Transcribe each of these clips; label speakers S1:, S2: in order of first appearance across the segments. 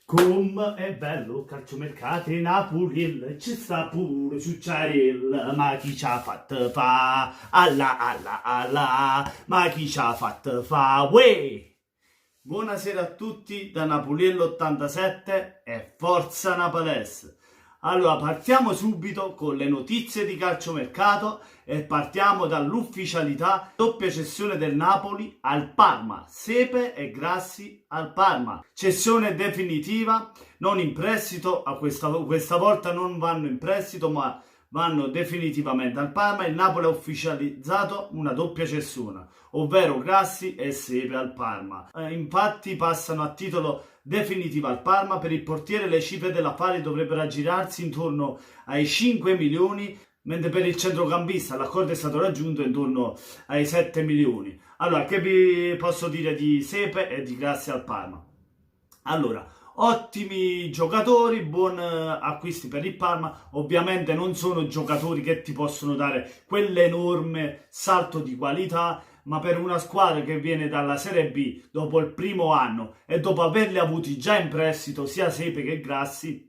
S1: Come è bello calciomercato in Napoli, ci sta pure Ciucciarella, ma chi ci ha fatto fa? Alla alla alla, ma chi ci ha fatto fa? Uè! Buonasera a tutti da Napoliello 87 e Forza Napolès. Allora, partiamo subito con le notizie di calciomercato e partiamo dall'ufficialità. Doppia cessione del Napoli al Parma. Sepe e Grassi al Parma. Cessione definitiva, non in prestito, questa volta non vanno in prestito, ma vanno definitivamente al Parma. Il Napoli ha ufficializzato una doppia cessione, ovvero Grassi e Sepe al Parma. Infatti passano a titolo definitivo al Parma. Per il portiere le cifre dell'affare dovrebbero aggirarsi intorno ai 5 milioni, mentre per il centrocampista l'accordo è stato raggiunto intorno ai 7 milioni. Allora, che vi posso dire di Sepe e di Grassi al Parma? Allora, ottimi giocatori, buon acquisti per il Parma. Ovviamente non sono giocatori che ti possono dare quell'enorme salto di qualità, ma per una squadra che viene dalla Serie B dopo il primo anno e dopo averli avuti già in prestito sia Sepe che Grassi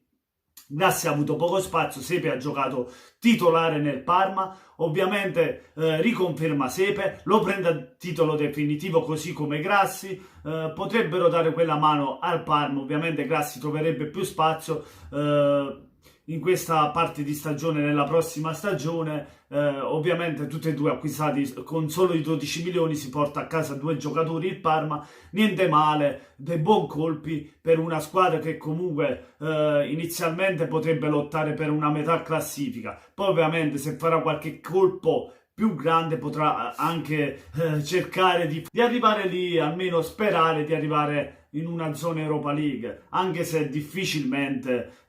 S1: ha avuto poco spazio. Sepe ha giocato titolare nel Parma, ovviamente riconferma Sepe, lo prende a titolo definitivo così come Grassi. Potrebbero dare quella mano al Parma. Ovviamente Grassi troverebbe più spazio in questa parte di stagione, nella prossima stagione. Ovviamente tutti e due acquistati con solo i 12 milioni, si porta a casa due giocatori il Parma, niente male, dei buoni colpi per una squadra che comunque inizialmente potrebbe lottare per una metà classifica. Poi ovviamente se farà qualche colpo più grande potrà anche cercare di arrivare lì, almeno sperare di arrivare in una zona Europa League, anche se difficilmente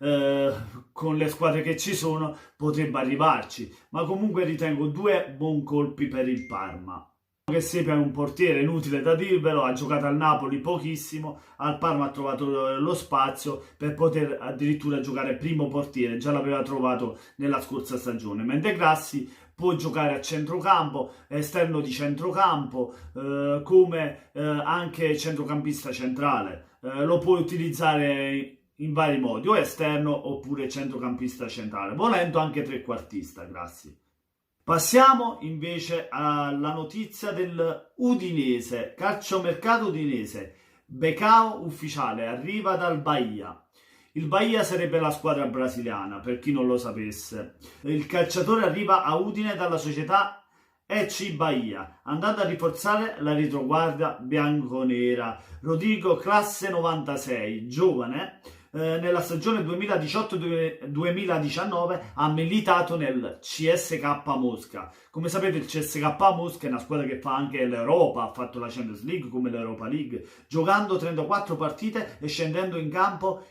S1: con le squadre che ci sono potrebbe arrivarci, ma comunque ritengo due buoni colpi per il Parma. Che Sepe è un portiere, inutile da dirvelo, ha giocato al Napoli pochissimo, al Parma ha trovato lo spazio per poter addirittura giocare primo portiere, già l'aveva trovato nella scorsa stagione, mentre Grassi può giocare a centrocampo, esterno di centrocampo, come anche centrocampista centrale. Lo puoi utilizzare in vari modi, o esterno oppure centrocampista centrale, volendo anche trequartista. Grassi. Passiamo invece alla notizia del Udinese, calciomercato udinese. Becao ufficiale, arriva dal Bahia. Il Bahia sarebbe la squadra brasiliana, per chi non lo sapesse. Il calciatore arriva a Udine dalla società EC Bahia, andando a rinforzare la retroguardia bianconera. Rodrigo, classe 96, giovane, nella stagione 2018-2019 ha militato nel CSK Mosca. Come sapete il CSK Mosca è una squadra che fa anche l'Europa, ha fatto la Champions League come l'Europa League, giocando 34 partite e scendendo in campo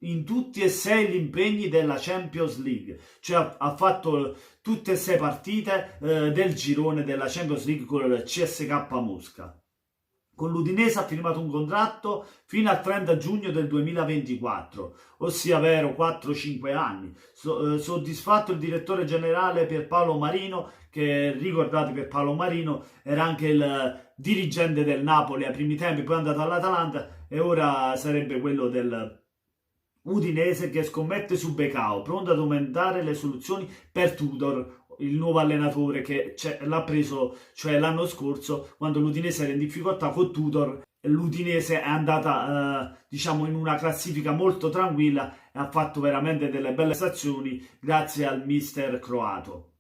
S1: in tutti e 6 gli impegni della Champions League, cioè ha fatto tutte e 6 partite del girone della Champions League con il CSK Mosca. Con l'Udinese ha firmato un contratto fino al 30 giugno del 2024, ossia vero 4-5 anni. Soddisfatto il direttore generale Pierpaolo Marino, che ricordate Pierpaolo Marino era anche il dirigente del Napoli ai primi tempi, poi è andato all'Atalanta e ora sarebbe quello del Udinese, che scommette su Becao, pronto ad aumentare le soluzioni per Tudor, il nuovo allenatore che l'ha preso, cioè l'anno scorso, quando l'Udinese era in difficoltà con Tudor. L'Udinese è andata diciamo in una classifica molto tranquilla e ha fatto veramente delle belle prestazioni grazie al mister croato.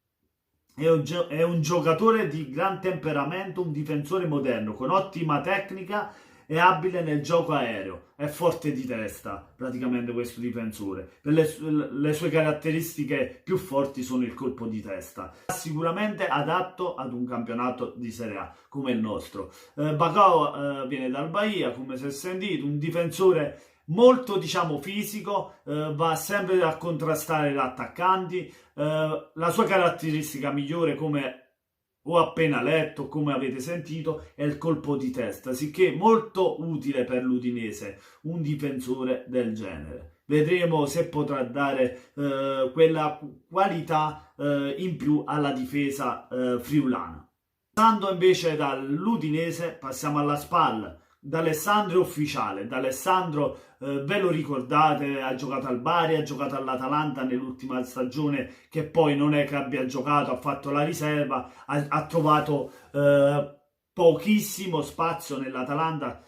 S1: È un giocatore di gran temperamento, un difensore moderno con ottima tecnica, è abile nel gioco aereo, è forte di testa praticamente questo difensore. Per le sue caratteristiche più forti sono il colpo di testa. Sicuramente adatto ad un campionato di Serie A come il nostro. Becao viene dal Bahia, come si è sentito, un difensore molto diciamo fisico, va sempre a contrastare gli attaccanti. La sua caratteristica migliore, come ho appena letto, come avete sentito, è il colpo di testa, sicché molto utile per l'Udinese un difensore del genere. Vedremo se potrà dare quella qualità in più alla difesa friulana. Passando invece dall'Udinese passiamo alla SPAL, D'Alessandro è ufficiale, D'Alessandro ve lo ricordate, ha giocato al Bari, ha giocato all'Atalanta nell'ultima stagione, che poi non è che abbia giocato, ha fatto la riserva, ha trovato pochissimo spazio nell'Atalanta,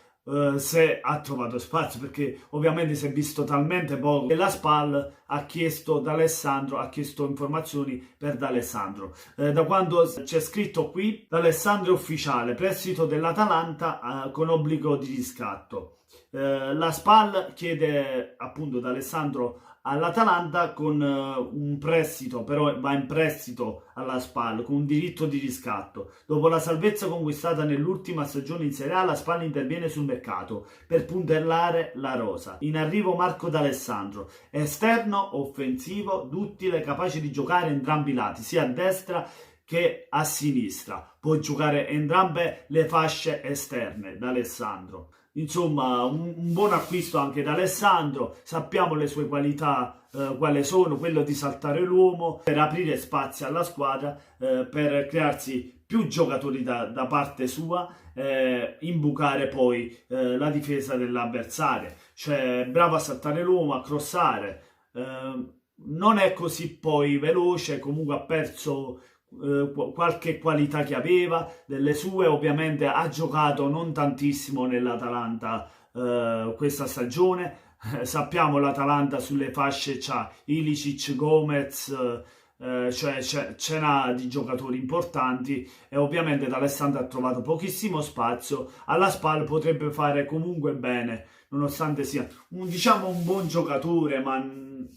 S1: se ha trovato spazio, perché ovviamente si è visto talmente poco che la SPAL ha chiesto D'Alessandro, ha chiesto informazioni per D'Alessandro. Da quando c'è scritto qui, D'Alessandro è ufficiale, prestito dell'Atalanta con obbligo di riscatto. La SPAL chiede appunto D'Alessandro all'Atalanta con un prestito, però va in prestito alla SPAL con un diritto di riscatto. Dopo la salvezza conquistata nell'ultima stagione in Serie A, la SPAL interviene sul mercato per puntellare la rosa. In arrivo Marco D'Alessandro, esterno, offensivo, duttile, capace di giocare entrambi i lati, sia a destra che a sinistra. Può giocare entrambe le fasce esterne D'Alessandro. Insomma, un buon acquisto anche da Alessandro. Sappiamo le sue qualità quali sono, quello di saltare l'uomo, per aprire spazi alla squadra, per crearsi più giocatori da parte sua, imbucare poi la difesa dell'avversario. Cioè, bravo a saltare l'uomo, a crossare. Non è così poi veloce, comunque ha perso qualche qualità che aveva, delle sue. Ovviamente ha giocato non tantissimo nell'Atalanta questa stagione. Sappiamo l'Atalanta sulle fasce c'ha Ilicic, Gomez, cioè ce n'ha di giocatori importanti, e ovviamente D'Alessandro ha trovato pochissimo spazio. Alla SPAL potrebbe fare comunque bene, nonostante sia diciamo un buon giocatore, ma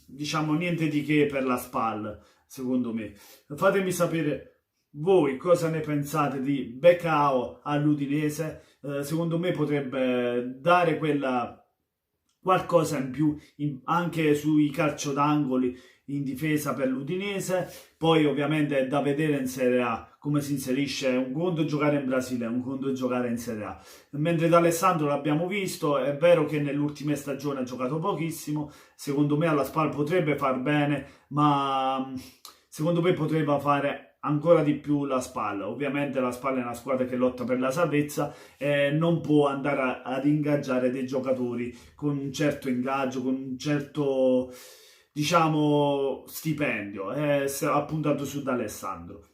S1: diciamo niente di che per la SPAL, secondo me. Fatemi sapere voi cosa ne pensate di Beccao all'Udinese. Secondo me potrebbe dare qualcosa in più anche sui calcio d'angoli in difesa per l'Udinese. Poi ovviamente è da vedere in Serie A come si inserisce. Un conto giocare in Brasile, un conto giocare in Serie A. Mentre D'Alessandro l'abbiamo visto, è vero che nell'ultima stagione ha giocato pochissimo, secondo me alla SPAL potrebbe far bene, ma secondo me potrebbe fare ancora di più la SPAL. Ovviamente la SPAL è una squadra che lotta per la salvezza e non può andare ad ingaggiare dei giocatori con un certo ingaggio, con un certo, diciamo, stipendio. Ha puntato su D'Alessandro.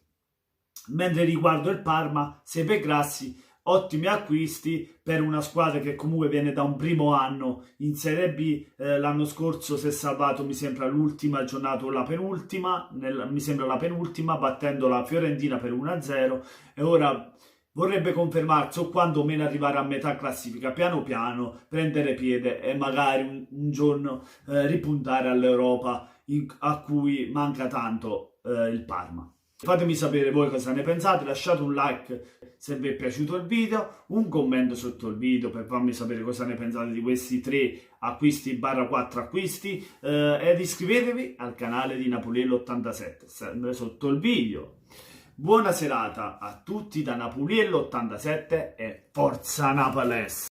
S1: Mentre riguardo il Parma, Sepe Grassi, ottimi acquisti per una squadra che comunque viene da un primo anno in Serie B. L'anno scorso si è salvato, mi sembra, l'ultima giornata o la penultima, mi sembra la penultima, battendo la Fiorentina per 1-0, e ora vorrebbe confermarsi o quantomeno arrivare a metà classifica, piano piano prendere piede e magari un giorno ripuntare all'Europa a cui manca tanto il Parma. Fatemi sapere voi cosa ne pensate, lasciate un like se vi è piaciuto il video, un commento sotto il video per farmi sapere cosa ne pensate di questi 3 acquisti / 4 acquisti, ed iscrivetevi al canale di Napuliello87 sempre sotto il video. Buona serata a tutti da Napuliello87 e forza Naples!